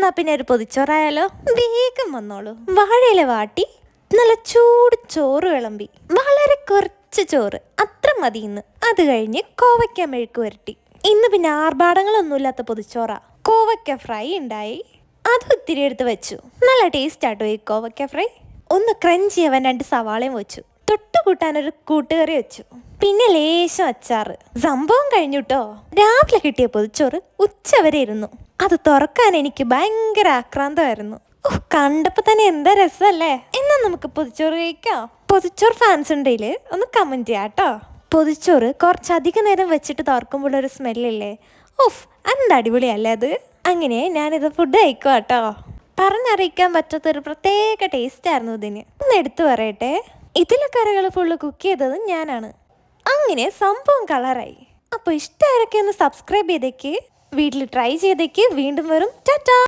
എന്നാ പിന്നെ ഒരു പൊതിച്ചോറായാലോ? വേഗം വന്നോളൂ. വാഴയില വാട്ടി നല്ല ചൂട് ചോറ് വിളമ്പി. വളരെ കുറച്ച് ചോറ്, അത്ര മതി ഇന്ന്. അത് കഴിഞ്ഞ് കോവയ്ക്ക മെഴുക്ക് വരട്ടി. ഇന്ന് പിന്നെ ആർഭാടങ്ങളൊന്നുമില്ലാത്ത പൊതിച്ചോറ. കോവയ്ക്ക ഫ്രൈ ഉണ്ടായി, അത് ഒത്തിരി എടുത്ത് വെച്ചു. നല്ല ടേസ്റ്റ് ആട്ടോ ഈ കോവയ്ക്ക ഫ്രൈ. ഒന്ന് ക്രഞ്ചി ആവാൻ 2 സവാളയും വെച്ചു. തൊട്ട് കൂട്ടാനൊരു കൂട്ടുകറി വെച്ചു. പിന്നെ ലേശം അച്ചാറ്. സംഭവം കഴിഞ്ഞുട്ടോ. രാവിലെ കിട്ടിയ പൊതിച്ചോറ് ഉച്ചവരെ ഇരുന്നു. അത് തുറക്കാൻ എനിക്ക് ഭയങ്കര ആക്രാന്തമായിരുന്നു. കണ്ടപ്പോ തന്നെ എന്താ രസമല്ലേ? എന്നാ നമുക്ക് പൊതിച്ചോറ് കഴിക്കാം. പൊതിച്ചോറ് ഫാൻസ് ഉണ്ടെങ്കിൽ ഒന്ന് കമന്റ് ചെയ്യാട്ടോ. പൊതിച്ചോറ് കുറച്ചധികം നേരം വെച്ചിട്ട് തുറക്കുമ്പോൾ ഒരു സ്മെല്ലില്ലേ, ഓഫ്, എന്താ അടിപൊളിയല്ലേ അത്. അങ്ങനെ ഞാനിത് ഫുഡ് കഴിക്കുക കേട്ടോ. പറഞ്ഞറിയിക്കാൻ പറ്റാത്തൊരു പ്രത്യേക ടേസ്റ്റ് ആയിരുന്നു ഇതിന്. ഒന്ന് എടുത്തു പറയട്ടെ, ഇതിലെ കറികൾ ഫുള്ള് കുക്ക് ചെയ്തത് ഞാനാണ്. അങ്ങനെ സംഭവം കളറായി. അപ്പോൾ ഇഷ്ടമാരൊക്കെ ഒന്ന് സബ്സ്ക്രൈബ് ചെയ്തേക്ക്, വീട്ടിൽ ട്രൈ ചെയ്തേക്ക്. വീണ്ടും വരും. ടാറ്റാ.